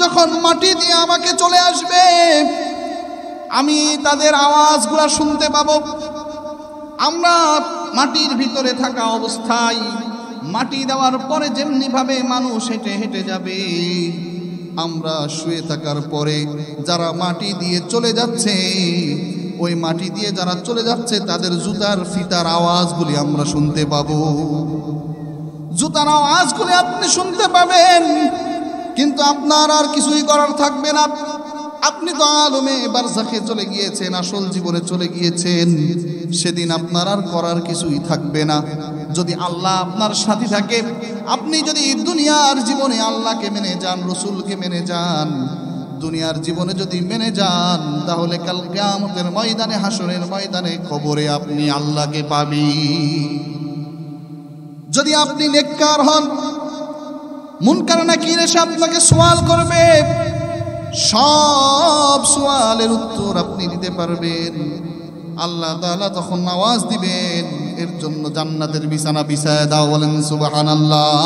যখন মাটি দিয়ে আমাকে চলে আসবে, আমি তাদের আওয়াজগুলো শুনতে পাবো। আমরা মাটির ভিতরে থাকা অবস্থায় মাটি দেওয়ার পরে যেমনি ভাবে মানুষ হেঁটে হেঁটে যাবে, আমরা শুয়ে থাকার পরে যারা মাটি দিয়ে চলে যাচ্ছে, ওই মাটি দিয়ে যারা চলে যাচ্ছে তাদের জুতার ফিতার আওয়াজগুলি আমরা শুনতে পাবো। জুতার আওয়াজগুলি আপনি শুনতে পাবেন, কিন্তু আপনার আর কিছুই করার থাকবে না। আপনি তো আলমে বারজাখে চলে গিয়েছেন, আসল জীবনে চলে গিয়েছেন। সেদিন আপনার আর করার কিছুই থাকবে না। যদি আল্লাহ আপনার সাথে থাকে, আপনি যদি দুনিয়ার জীবনে আল্লাহকে মেনে যান, রসুলকে মেনে যান, দুনিয়ার জীবনে যদি মেনে যান, তাহলে কাল কিয়ামতের ময়দানে, হাসরের ময়দানে, কবরে আপনি আল্লাহকে পাবেন। যদি আপনি নেককার হন, মুনকার নাকির এসে আপনাকে সওয়াল করবে, সব সওয়ালের উত্তর আপনি দিতে পারবেন। আল্লাহ তাআলা তখন আওয়াজ দিবেন, এর জন্য জান্নাতের বিছানা বিছায় দাও। বলেন সুবহানাল্লাহ।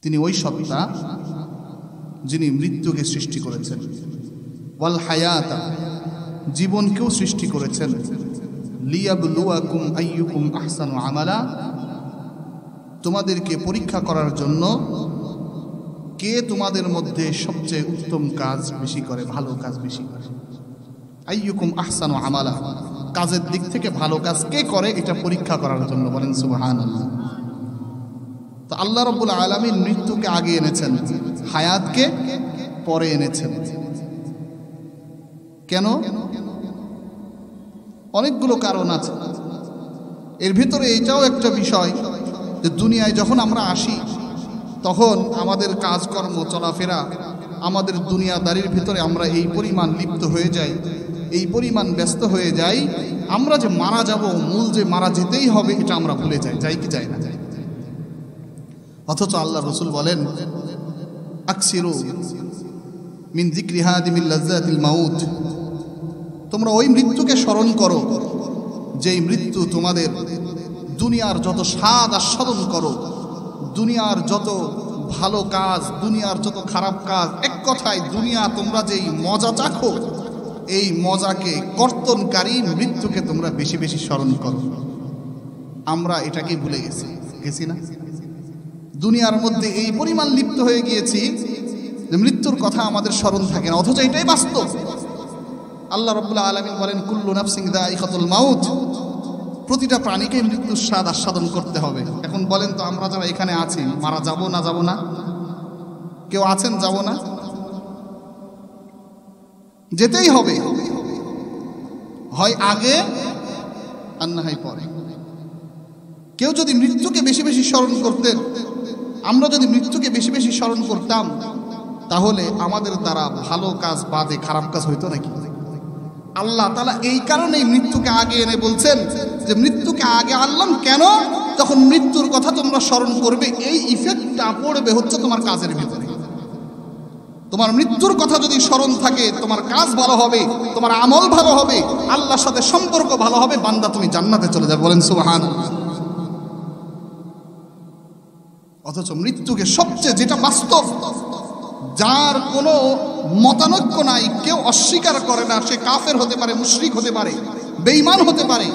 তিনি ওই সত্তা যিনি মৃত্যুকে সৃষ্টি করেছেন, ওয়াল হায়াতা, জীবনকেও সৃষ্টি করেছেন, লিয়াবলুয়াকুম আইয়ুকুম আহসানু আমালা, তোমাদেরকে পরীক্ষা করার জন্য কে তোমাদের মধ্যে সবচেয়ে উত্তম কাজ বেশি করে, ভালো কাজ বেশি করে। আইয়ুকুম আহসানু আমালা, কাজের দিক থেকে ভালো কাজ কে করে, এটা পরীক্ষা করার জন্য। বলেন সুবহানাল্লাহ। তো আল্লাহ রাব্বুল আলামিন মৃত্যুকে আগে এনেছেন, হায়াতকে পরে এনেছেন। কেন? অনেকগুলো কারণ আছে। এর ভিতরে এটাও একটা বিষয় যে দুনিয়ায় যখন আমরা আসি, তখন আমাদের কাজকর্ম, চলাফেরা, আমাদের দুনিয়াদারির ভিতরে আমরা এই পরিমাণ লিপ্ত হয়ে যাই, এই পরিমাণ ব্যস্ত হয়ে যাই, আমরা যে মারা যাব, মূল যে মারা যেতেই হবে, এটা আমরা ভুলে যাই। যাই কি যাই না? যাই। অথচ আল্লাহ রসুল বলেন, আকসিরু মিন যিকরি হাদিমিল লাজ্জাতিল মাউত, তোমরা ওই মৃত্যুকে স্মরণ করো যেই মৃত্যু তোমাদের দুনিয়ার যত স্বাদ আস্বাদন করো, দুনিয়ার যত ভালো কাজ, দুনিয়ার যত খারাপ কাজ, এক কথায় দুনিয়া তোমরা যেই মজা চাখো, এই মজাকে কর্তনকারী মৃত্যুকে তোমরা বেশি বেশি স্মরণ করো। আমরা এটাকে ভুলে গেছি না? দুনিয়ার মধ্যে এই পরিমাণ লিপ্ত হয়ে গিয়েছি যে মৃত্যুর কথা আমাদের স্মরণ থাকে না, অথচ এটাই বাস্তব। আল্লাহ রাব্বুল আলামিন বলেন, কুল্লু নাফসিন যায়িকাতুল মাউত, প্রতিটা প্রাণীকে মৃত্যুর স্বাদ আস্বাদন করতে হবে। এখন বলেন তো, আমরা যারা এখানে আছি, মারা যাব না? যাব না? কেউ আছেন যাব না? যেতেই হবে, হয় আগে আর না হয় পরে। কেউ যদি মৃত্যুকে বেশি বেশি স্মরণ করতেন, আমরা যদি মৃত্যুকে বেশি বেশি স্মরণ করতাম, তাহলে আমাদের দ্বারা ভালো কাজ বাদে খারাপ কাজ হইতো নাকি? আল্লাহ তাআলা এই কারণেই মৃত্যুকে আগে এনে বলছেন যে মৃত্যুকে আগে আনলাম কেন? যখন মৃত্যুর কথা তোমরা স্মরণ করবে, এই ইফেক্টটা পড়বে হচ্ছে তোমার কাজের ভিতরে। তোমার মৃত্যুর কথা যদি স্মরণ থাকে, তোমার কাজ ভালো হবে, তোমার আমল ভালো হবে, আল্লাহর সাথে সম্পর্ক ভালো হবে, বান্দা তুমি জান্নাতে চলে যাবে। বলেন সুবহানাল্লাহ। অথচ মৃত্যুকে সবচেয়ে যেটা বাস্তব, যার কোনো মতানৈক্য নাই, কেউ অস্বীকার করে না, সে কাফের হতে পারে, মুশরিক হতে পারে, বেঈমান হতে পারে,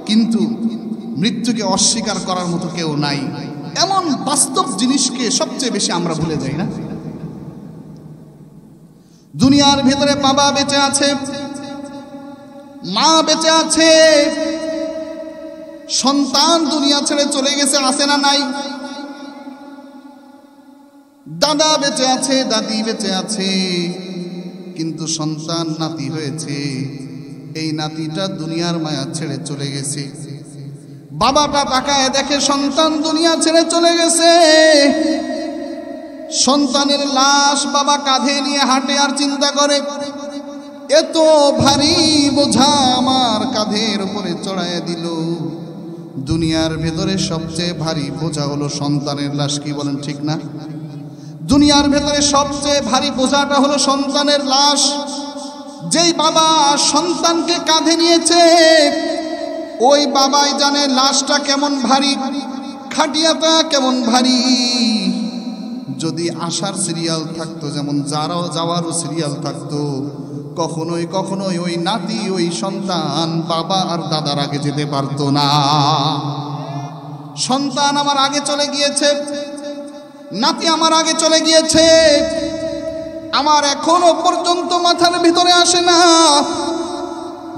কিন্তু মৃত্যুকে অস্বীকার করার মতো কেউ নাই, এমন বাস্তব জিনিসকে সবচেয়ে বেশি আমরা ভুলে যাই না? দুনিয়ার ভেতরে বাবা বেঁচে আছে, মা বেঁচে আছে, সন্তান দুনিয়া ছেড়ে চলে গেছে, আছে না নাই? দাদা বেঁচে আছে, দাদি বেঁচে আছে, কিন্তু সন্তান নাতি হয়েছে, এই নাতিটা দুনিয়ার মায়া ছেড়ে চলে গেছে। বাবাটা তাকায় দেখে সন্তান দুনিয়া ছেড়ে চলে গেছে, সন্তানের লাশ বাবা কাঁধে নিয়ে হাঁটে আর চিন্তা করে, এত ভারী বোঝা আমার কাঁধের উপরে চড়াইয়া দিল। দুনিয়ার ভেতরে সবচেয়ে ভারী বোঝা হলো সন্তানের লাশ। কি বলেন, ঠিক না? দুনিয়ার ভেতরে সবচেয়ে ভারী বোঝাটা হলো সন্তানের লাশ। যেই বাবা সন্তানকে কাঁধে নিয়েছে, ওই বাবাই জানে লাশটা কেমন ভারী, খাটিয়াটা কেমন ভারী। যদি আসার সিরিয়াল থাকতো, যেমন যাওয়ারও সিরিয়াল থাকতো, কখনোই কখনোই ওই নাতি ওই সন্তান বাবা আর দাদার আগে যেতে পারতো না। সন্তান আমার আগে চলে গিয়েছে, নাতি আমার আগে চলে গিয়েছে, আমার এখনো পর্যন্ত মাথার ভিতরে আসে না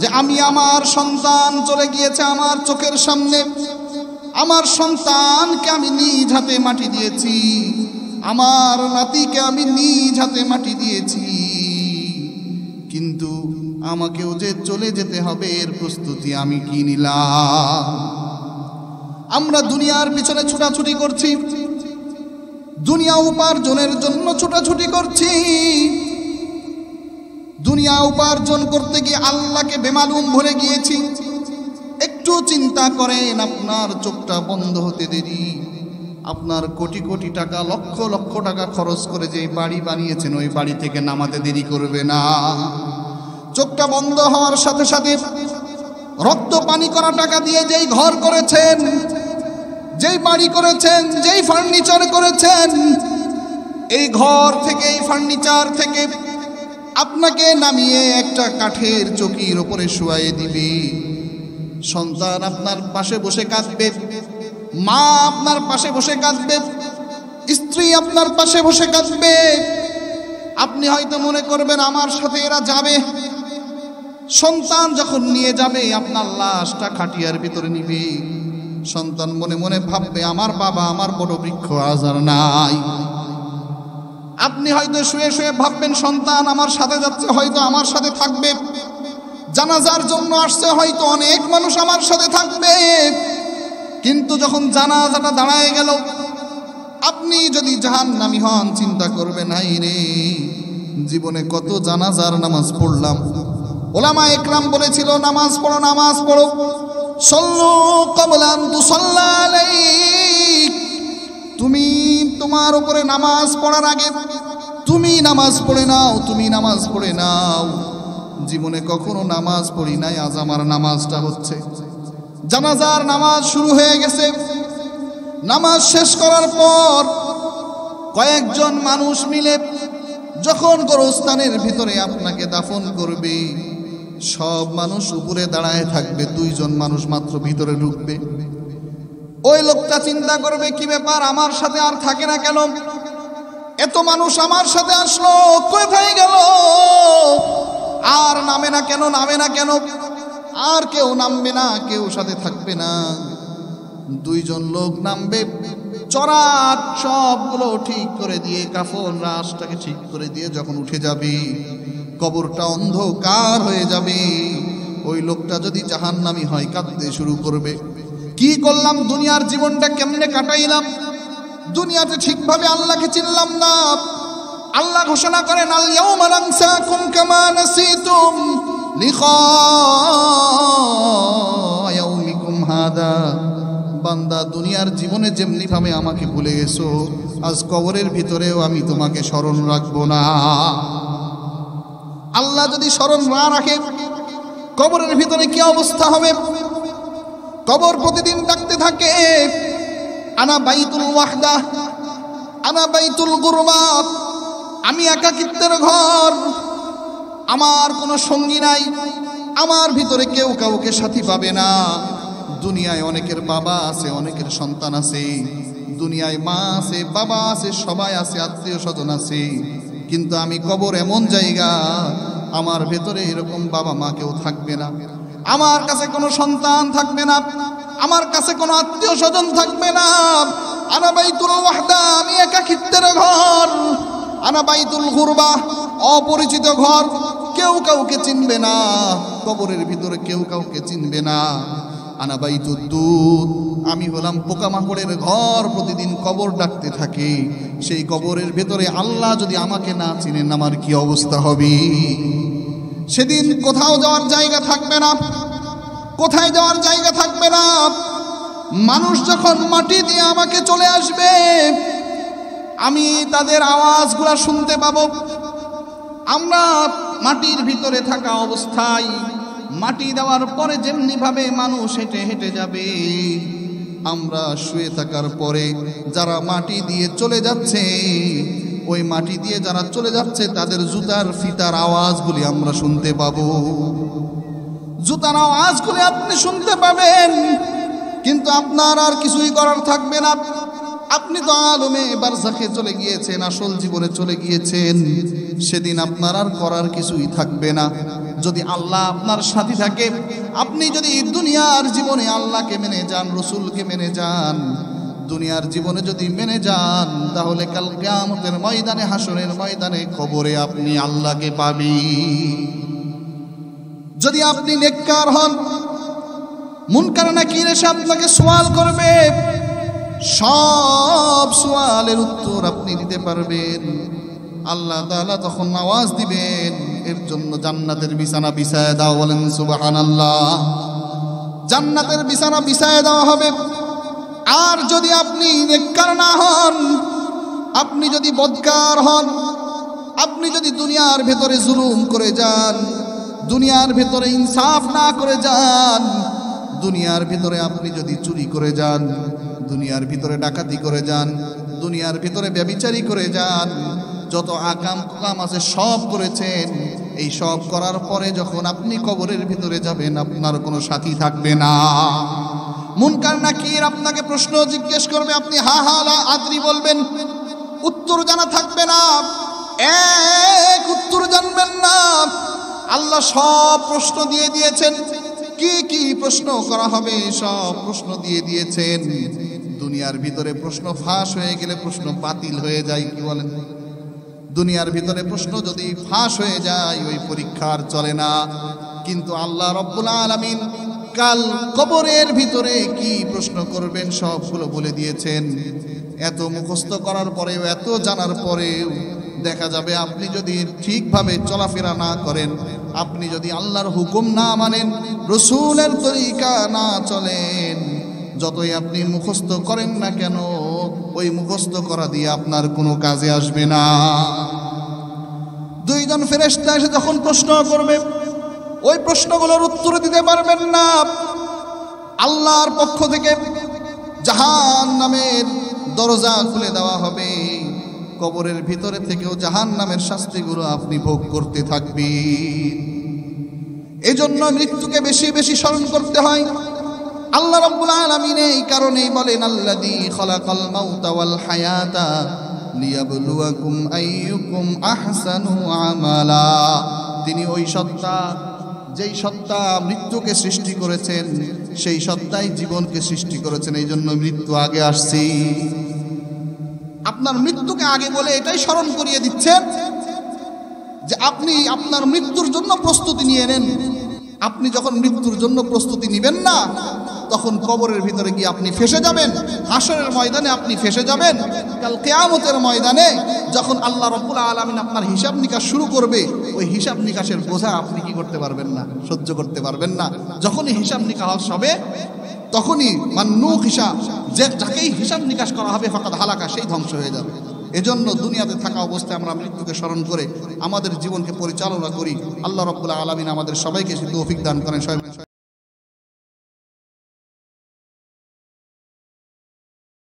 যে আমি আমার সন্তান চলে গিয়েছে আমার চোখের সামনে, আমার সন্তানকে আমি নিজ হাতে মাটি দিয়েছি, আমার নাতিকে আমি নিজ হাতে মাটি দিয়েছি, কিন্তু আমাকেও যে চলে যেতে হবে এর প্রস্তুতি আমি কি নিলাম? আমরা দুনিয়ার পিছনে ছোটাছুটি করছি, দুনিয়া উপার্জনের জন্য ছোটাছুটি করছি, দুনিয়া উপার্জন করতে গিয়ে আল্লাহকে বেমালুম ভুলে গিয়েছি। একটু চিন্তা করেন, আপনার চোখটা বন্ধ হতে দেরি, আপনার কোটি কোটি টাকা লক্ষ লক্ষ টাকা খরচ করে যে বাড়ি বানিয়েছেন ওই বাড়ি থেকে নামাতে দেরি করবে না। চোখটা বন্ধ হওয়ার সাথে সাথে রক্ত পানি করা টাকা দিয়ে যেই ঘর করেছেন, যেই বাড়ি করেছেন, যেই ফার্নিচার করেছেন, এই ঘর থেকে এই ফার্নিচার থেকে আপনাকে নামিয়ে একটা কাঠের চৌকির উপরে শুয়াইয়ে দিবে। সন্তান আপনার পাশে বসে কাঁদবে, মা আপনার পাশে বসে কাঁদবে, স্ত্রী আপনার পাশে বসে কাঁদবে। আপনি হয়তো মনে করবেন আমার সাথে এরা যাবে। সন্তান যখন নিয়ে যাবে আপনার লাশটা খাটিয়ার ভিতরে নিবে, সন্তান মনে মনে ভাববে আমার বাবা আমার বড় বৃক্ষ আজ আর নাই। আপনি হয়তো শুয়ে শুয়ে ভাববেন সন্তান আমার সাথে যাচ্ছে, হয়তো আমার সাথে থাকবে, জানাজার জন্য আসছে, হয়তো অনেক মানুষ আমার সাথে থাকবে। কিন্তু যখন জানাজাটা দাঁড়ায় গেল, আপনি যদি জাহান্নামী হন চিন্তা করবেন হাই রে, জীবনে কত জানাজার নামাজ পড়লাম। ওলামা একরাম বলেছিল নামাজ পড়ো, নামাজ পড়ো, সল্লু ক্বাবলা আন তুসাল্লা আলাইক, তুমি তোমার উপরে নামাজ পড়ার আগে তুমি নামাজ পড়ে নাও, তুমি নামাজ পড়ে নাও। জীবনে কখনো নামাজ পড়ি নাই, আজ আমার নামাজটা হচ্ছে। জানাজার নামাজ শুরু হয়ে গেছে। নামাজ শেষ করার পর কয়েকজন মানুষ মিলে যখন গোরস্থানের ভিতরে আপনাকে দাফন করবে, সব মানুষ উপরে দাঁড়ায় থাকবে, দুইজন মানুষ মাত্র ভিতরে ঢুকবে। ওই লোকটা চিন্তা করবে কি ব্যাপার, আমার সাথে আর থাকে না কেন, এত মানুষ আমার সাথে আসলো কোথায় গেল, আর নামে না কেন, নামে না কেন, আর কেউ নামবে না, কেউ সাথে থাকবে না। দুইজন লোক নামবে, চরাত সবগুলো ঠিক করে দিয়ে, কাফন রাশটাকে ঠিক করে দিয়ে যখন উঠে যাবে, কবরটা অন্ধকার হয়ে যাবে। ওই লোকটা যদি জাহান্নামী হয় কাঁদতে শুরু করবে, কি করলাম, দুনিয়ার জীবনটা কেমনে কাটাইলাম, দুনিয়াতে ঠিকভাবে আল্লাহকে চিনলাম না। আল্লাহ ঘোষণা করেন আল ইয়াউমা নানসাকুম কামা নাসিতুম লিকা ইয়াউমিকুম হাদা, বান্দা দুনিয়ার জীবনে যেমনি ভাবে আমাকে ভুলে গেছো, আজ কবরের ভিতরেও আমি তোমাকে স্মরণ রাখবো না। আল্লাহ যদি স্মরণ না রাখে কবরের ভিতরে কি অবস্থা হবে? কবর প্রতিদিন ডাকতে থাকে আনা বাইতুল ওয়াহদা, আনা বাইতুল গুরবা, আমি একাকিত্বের ঘর, আমার কোনো সঙ্গী নাই, আমার ভিতরে কেউ কাউকে সাথী পাবে না। দুনিয়ায় অনেকের বাবা আছে, অনেকের সন্তান আছে, দুনিয়ায় মা আছে, বাবা আছে, সবাই আছে, আত্মীয় স্বজন আছে, কিন্তু আমি কবর এমন জায়গা, আমার ভেতরে এরকম বাবা মা কেউ থাকবে না, আমার কাছে কোনো সন্তান থাকবে না, আমার কাছে কোনো আত্মীয় স্বজন থাকবে না। আনা বাইতুল ওয়াহদা, আমি একাকিত্বের ঘর, আনা বাইতুল গুরবা, অপরিচিত ঘর, কেউ কাউকে চিনবে না, কবরের ভিতরে কেউ কাউকে চিনবে না। আনা বাইতুদ দুদ, আমি হলাম পোকামাকড়ের ঘর, প্রতিদিন কবর ডাকতে থাকে। সেই কবরের ভেতরে আল্লাহ যদি আমাকে না চিনেন আমার কি অবস্থা হবে? সেদিন কোথাও যাওয়ার জায়গা থাকবে না, কোথায় যাওয়ার জায়গা থাকবে না। মানুষ যখন মাটি দিয়ে আমাকে চলে আসবে, আমি তাদের আওয়াজগুলো শুনতে পাবো। আমরা মাটির ভিতরে থাকা অবস্থায় মাটি দেওয়ার পরে যেমনি ভাবে মানুষ হেঁটে হেঁটে যাবে, আমরা শুয়ে থাকার পরে যারা মাটি দিয়ে চলে যাচ্ছে, ওই মাটি দিয়ে যারা চলে যাচ্ছে তাদের জুতার ফিতার আওয়াজগুলি আমরা শুনতে পাবো। জুতার আওয়াজগুলি আপনি শুনতে পাবেন, কিন্তু আপনার আর কিছুই করার থাকবে না। আপনি তো আলমে বারজাখে চলে গিয়েছেন, আসল জীবনে চলে গিয়েছেন। সেদিন আপনার আর করার কিছুই থাকবে না। যদি আল্লাহ আপনার সাথী থাকে, আপনি যদি দুনিয়ার জীবনে আল্লাহকে মেনে যান, রসুলকে মেনে যান, দুনিয়ার জীবনে যদি মেনে যান, তাহলে কাল কিয়ামতের ময়দানে, হাসরের ময়দানে, কবরে আপনি আল্লাহকে পাবেন। যদি আপনি নেককার হন, মুনকার নাকির এসে আপনাকে সওয়াল করবে, সব সওয়ালের উত্তর আপনি দিতে পারবেন। আল্লাহ তাআলা তখন আওয়াজ দিবেন, এর জন্য জান্নাতের বিছানা বিছায় দাও। বলেন সুবহানাল্লাহ। জান্নাতের বিছানা বিছায় দেওয়া হবে। আর যদি আপনি নেককার না হন, আপনি যদি বদকার হন, আপনি যদি দুনিয়ার ভেতরে জুলুম করে যান, দুনিয়ার ভেতরে ইনসাফ না করে যান, দুনিয়ার ভিতরে আপনি যদি চুরি করে যান, দুনিয়ার ভিতরে ডাকাতি করে যান, দুনিয়ার ভিতরে ব্যভিচারী করে যান, যত আকাম কুকাম আছে সব করেছেন, এই সব করার পরে যখন আপনি কবরের ভিতরে যাবেন, আপনার কোনো সাথী থাকবে না। মুনকার নাকির আপনাকে প্রশ্ন জিজ্ঞেস করবে, আপনি হা হা লা আদরি বলবেন, উত্তর জানা থাকবে না, এক উত্তর জানবেন না। আল্লাহ সব প্রশ্ন দিয়ে দিয়েছেন, কি কি প্রশ্ন করা হবে সব প্রশ্ন দিয়ে দিয়েছেন। দুনিয়ার ভিতরে প্রশ্ন ফাঁস হয়ে গেলে প্রশ্ন বাতিল হয়ে যায়, কি বলেন? দুনিয়ার ভিতরে প্রশ্ন যদি ফাঁস হয়ে যায়, ওই পরীক্ষার চলে না। কিন্তু আল্লাহ রব্বুল আলামিন কাল কবরের ভিতরে কি প্রশ্ন করবেন সবগুলো বলে দিয়েছেন। এত মুখস্থ করার পরেও, এত জানার পরেও দেখা যাবে আপনি যদি ঠিকভাবে চলাফেরা না করেন, আপনি যদি আল্লাহর হুকুম না মানেন, রসুলের তরিকা না চলেন, যতই আপনি মুখস্থ করেন না কেন, ওই মুখস্থ করা দিয়ে আপনার কোনো কাজে আসবে না। দুইজন ফেরেশতা এসে যখন প্রশ্ন করবে, ওই প্রশ্নগুলোর উত্তর দিতে পারবেন না। আল্লাহর পক্ষ থেকে জাহান্নামের দরজা খুলে দেওয়া হবে, কবরের ভিতরে থেকেও জাহান্নামের শাস্তিগুলো আপনি ভোগ করতে থাকবেন। এজন্য মৃত্যুকে বেশি বেশি স্মরণ করতে হয়। আল্লাহ রাব্বুল আলামিন এই কারণেই বলেন, আল্লাযী খালাকাল মাউতা ওয়াল হায়াতা লিয়াবলুয়াকুম আইয়ুকুম আহসানু আমালা। তিনি ওই সত্তা, যেই সত্তা মৃত্যুকে সৃষ্টি করেছেন, সেই সত্তাই জীবনকে সৃষ্টি করেছেন। এই জন্য মৃত্যু আগে আসছে। আপনার মৃত্যুকে আগে বলে এটাই স্মরণ করিয়ে দিচ্ছেন যে আপনি আপনার মৃত্যুর জন্য প্রস্তুতি নিয়ে নেন। আপনি যখন মৃত্যুর জন্য প্রস্তুতি নেবেন না, তখন কবরের ভিতরে গিয়ে আপনি ফেসে যাবেন, হাসরের ময়দানে আপনি ফেসে যাবেন। কাল কিয়ামতের ময়দানে যখন আল্লাহ রাব্বুল আলামিন আপনার হিসাব নিকাশ শুরু করবে, ওই হিসাব নিকাশের বোঝা আপনি কি করতে পারবেন না, সহ্য করতে পারবেন না। যখনই হিসাব নিকাশ হবে, তখনই মান্নুক হিসাব, যাকেই হিসাব নিকাশ করা হবে ফাকাদ হালাকা, সেই ধ্বংস হয়ে যাবে। এজন্য দুনিয়াতে থাকা অবস্থায় আমরা মৃত্যুকে স্মরণ করে আমাদের জীবনকে পরিচালনা করি। আল্লাহ রাব্বুল আলামিন আমাদের সবাইকে তৌফিক দান করেন। সবাই